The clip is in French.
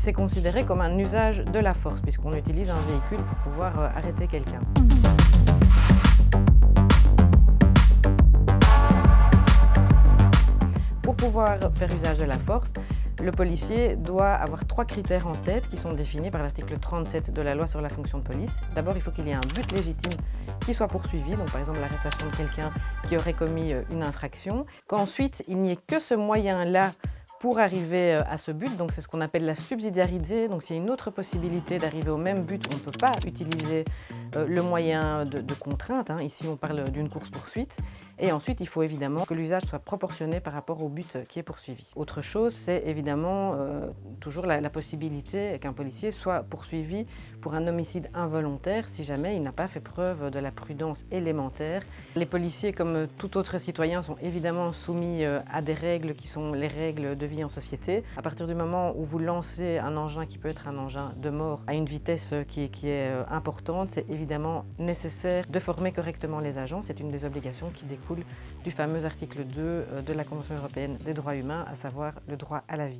c'est considéré comme un usage de la force, puisqu'on utilise un véhicule pour pouvoir arrêter quelqu'un. Pour pouvoir faire usage de la force, le policier doit avoir 3 critères en tête qui sont définis par l'article 37 de la loi sur la fonction de police. D'abord, il faut qu'il y ait un but légitime qui soit poursuivi, donc par exemple l'arrestation de quelqu'un qui aurait commis une infraction. Qu'ensuite, il n'y ait que ce moyen-là pour arriver à ce but, donc c'est ce qu'on appelle la subsidiarité. Donc s'il y a une autre possibilité d'arriver au même but, on ne peut pas utiliser le moyen de contrainte. Ici, on parle d'une course-poursuite. Et ensuite, il faut évidemment que l'usage soit proportionné par rapport au but qui est poursuivi. Autre chose, c'est évidemment toujours la possibilité qu'un policier soit poursuivi pour un homicide involontaire si jamais il n'a pas fait preuve de la prudence élémentaire. Les policiers, comme tout autre citoyen, sont évidemment soumis à des règles qui sont les règles de vie en société. À partir du moment où vous lancez un engin qui peut être un engin de mort à une vitesse qui est importante, c'est évidemment nécessaire de former correctement les agents. C'est une des obligations qui découle du fameux article 2 de la Convention européenne des droits humains, à savoir le droit à la vie.